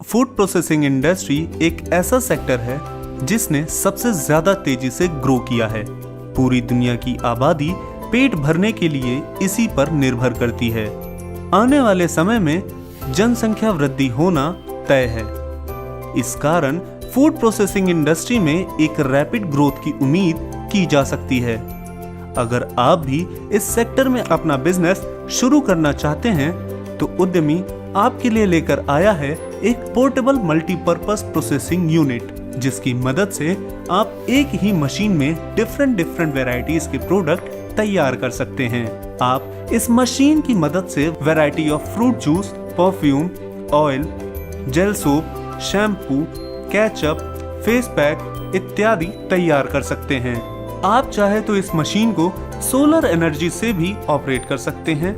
Food processing industry एक ऐसा sector है जिसने सबसे ज्यादा तेजी से ग्रो किया है। पूरी दुनिया की आबादी पेट भरने के लिए इसी पर निर्भर करती है। आने वाले समय में जनसंख्या वृद्धि होना तय है। इस कारण फूड प्रोसेसिंग इंडस्ट्री में एक रैपिड ग्रोथ की उम्मीद की जा सकती है। अगर आप भी इस सेक्टर में अपना बिजनेस शुरू करना चाहते हैं तो उद्यमी आपके लिए लेकर आया है एक पोर्टेबल मल्टीपर्पस प्रोसेसिंग यूनिट, जिसकी मदद से आप एक ही मशीन में डिफरेंट वैरायटीज के प्रोडक्ट तैयार कर सकते हैं। आप इस मशीन की मदद से variety of fruit juice, perfume, oil, gel soap, shampoo, ketchup, face pack इत्यादि तैयार कर सकते हैं। आप चाहे तो इस मशीन को सोलर एनर्जी से भी ऑपरेट कर सकते हैं,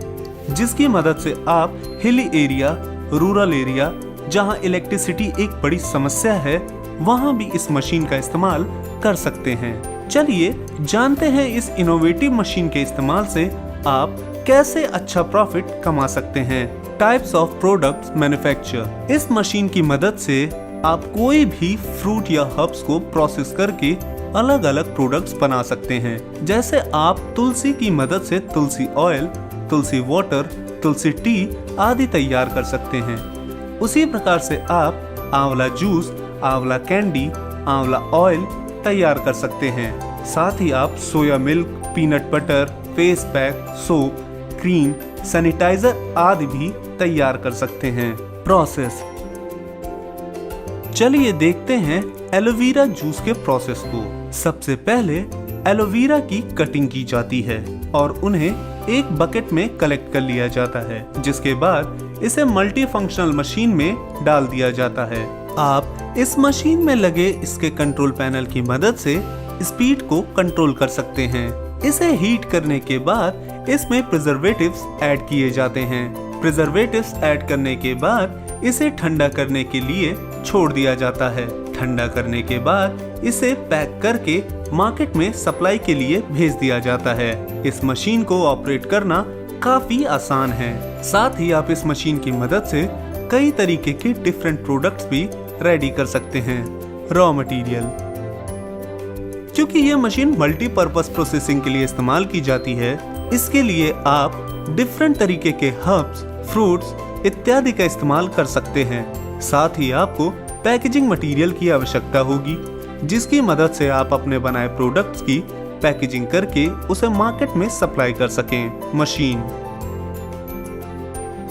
जिसकी मदद से आप हिली एरिया, रूरल एरिया जहां इलेक्ट्रिसिटी एक बड़ी समस्या है, वहां भी इस मशीन का इस्तेमाल कर सकते हैं। चलिए जानते हैं इस इनोवेटिव मशीन के इस्तेमाल से आप कैसे अच्छा प्रॉफिट कमा सकते हैं। Types of products manufacture. इस मशीन की मदद से आप कोई भी फ्रूट या हर्ब्स को प्रोसेस करके अलग अलग प्रोडक्ट्स बना सकते हैं। जैसे आप तुलसी की मदद से तुलसी ऑयल, तुलसी वाटर, तुलसी टी आदि तैयार कर सकते हैं। उसी प्रकार से आप आंवला जूस, आंवला कैंडी, आंवला ऑयल तैयार कर सकते हैं। साथ ही आप soya milk, peanut butter, face pack, soap, cream, sanitiser आदि भी तैयार कर सकते हैं। प्रोसेस। चलिए देखते हैं एलोवेरा जूस के प्रोसेस को। सबसे पहले एलोवेरा की कटिंग की जाती है और उन्हें एक बकेट में कलेक्ट कर लिया जाता है, जिसके बाद इसे मल्टी फंक्शनल मशीन में डाल दिया जाता है। आप इस मशीन में लगे इसके कंट्रोल पैनल की मदद से स्पीड को कंट्रोल कर सकते हैं। इसे हीट करने के बाद इसमें प्रिजर्वेटिव्स ऐड किए जाते हैं। प्रिजर्वेटिव्स ऐड करने के बाद इसे ठंडा करने के लिए छोड़ दिया जाता है। ठंडा करने के बाद इसे पैक करके मार्केट में सप्लाई के लिए भेज दिया जाता है। इस मशीन को ऑपरेट करना काफी आसान है। साथ ही आप इस मशीन की मदद से कई तरीके के डिफरेंट प्रोडक्ट्स भी रेडी कर सकते हैं। Raw material. क्योंकि यह मशीन मल्टीपर्पस प्रोसेसिंग के लिए इस्तेमाल की जाती है, इसके लिए आप डिफरेंट तरीके के हर्ब्स, फ्रूट्स इत्यादि का इस्तेमाल कर सकते हैं। साथ ही आपको पैकेजिंग मटेरियल की आवश्यकता होगी, जिसकी मदद से आप अपने बनाए प्रोडक्ट्स की पैकेजिंग करके उसे मार्केट में सप्लाई कर सकें। मशीन।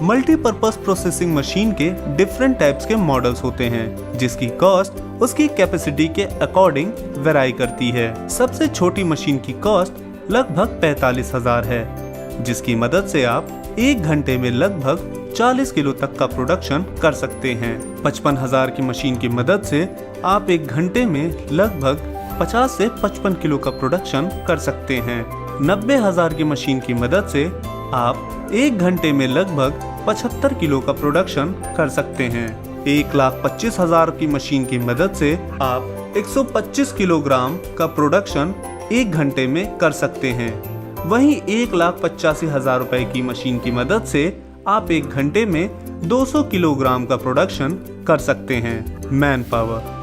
मल्टीपर्पस प्रोसेसिंग मशीन के डिफरेंट टाइप्स के मॉडल्स होते हैं, जिसकी कॉस्ट उसकी कैपेसिटी के अकॉर्डिंग वेराई करती है। सबसे छोटी मशीन की कॉस्ट लगभग 45,000 है, जिसकी मदद से आप एक घंटे में लगभग 40 किलो तक का प्रोडक्शन कर सकते हैं। 55,000 की मशीन की मदद से आप एक घंटे में लगभग 50 से 55 किलो का प्रोडक्शन कर सकते हैं। 90,000 की मशीन की मदद से आप एक घंटे में लगभग 75 किलो का प्रोडक्शन कर सकते हैं। 1,25,000 की मशीन की मदद से आप 125 किलोग्राम का प्रोडक्शन एक घंटे में कर सकते हैं। वहीं 1,85,000 रुपए की मशीन की मदद से आप एक घंटे में 200 किलोग्राम का प्रोडक्शन कर सकते हैं। Man power.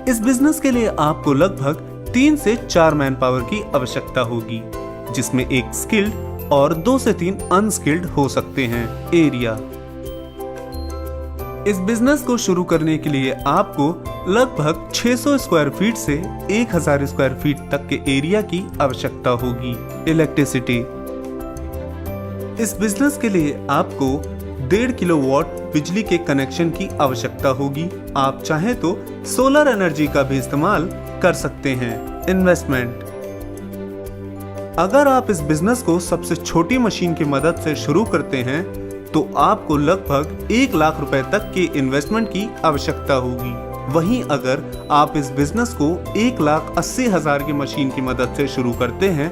इस बिजनेस के लिए आपको लगभग 3 से 4 मैन पावर की आवश्यकता होगी, जिसमें एक स्किल्ड और 2 से 3 अनस्किल्ड हो सकते हैं। एरिया। इस बिजनेस को शुरू करने के लिए आपको लगभग 600 स्क्वायर फीट से 1000 स्क्वायर फीट तक के एरिया की आवश्यकता होगी। इलेक्ट्रिसिटी। इस बिजनेस के लिए आपको 1.5 किलोवाट बिजली के कनेक्शन की आवश्यकता होगी। आप चाहें तो सोलर एनर्जी का भी इस्तेमाल कर सकते हैं। इन्वेस्टमेंट। अगर आप इस बिजनेस को सबसे छोटी मशीन की मदद से शुरू करते हैं तो आपको लगभग 1 लाख रुपए तक के इन्वेस्टमेंट की आवश्यकता होगी। वहीं अगर आप इस बिजनेस को 1,80,000 की मशीन की मदद से शुरू करते हैं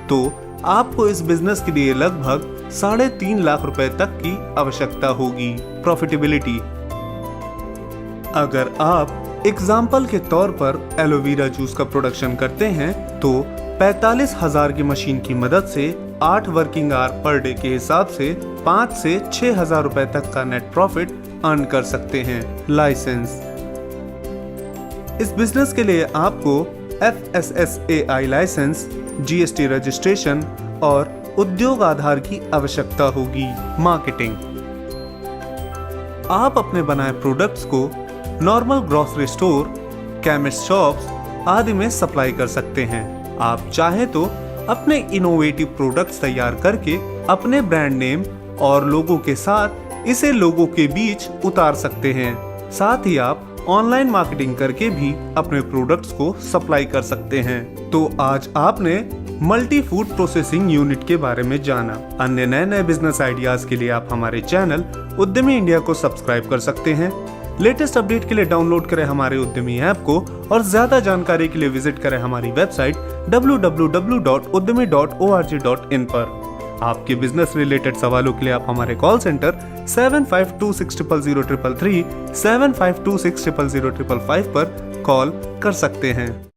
तो आपको इस बिजनेस के लिए लगभग 3.5 लाख रुपए तक की आवश्यकता होगी। प्रॉफिटेबिलिटी, अगर आप एग्जाम्पल के तौर पर एलोवेरा जूस का प्रोडक्शन करते हैं तो 45,000 की मशीन की मदद से 8 वर्किंग आवर पर डे के हिसाब से 5 से 6,000 रुपए तक का नेट प्रॉफिट अर्न कर सकते हैं। लाइसेंस, इस बिजनेस के लिए आपको FSSAI लाइसेंस, GST रजिस्ट्रेशन और उद्योग आधार की आवश्यकता होगी। मार्केटिंग, आप अपने बनाए प्रोडक्ट्स को normal grocery store, chemist shops आदि में सप्लाई कर सकते हैं। आप चाहे तो अपने इनोवेटिव प्रोडक्ट्स तैयार करके अपने ब्रांड नेम और लोगो के साथ इसे लोगों के बीच उतार सकते हैं। साथ ही आप ऑनलाइन मार्केटिंग करके भी अपने प्रोडक्ट्स को सप्लाई कर सकते हैं। तो आज आपने मल्टी फूड प्रोसेसिंग यूनिट के बारे में जाना। अन्य नए बिजनेस आइडियाज के लिए आप हमारे चैनल उद्यमी इंडिया को सब्सक्राइब कर सकते हैं। लेटेस्ट अपडेट के लिए डाउनलोड करें हमारे उद्यमी ऐप को और ज्यादा जानकारी के लिए विजिट करें हमारी वेबसाइट www.udyami.org.in पर। आपके बिजनेस रिलेटेड सवालों के लिए आप हमारे कॉल सेंटर 75260033 75260055 पर कॉल कर सकते हैं।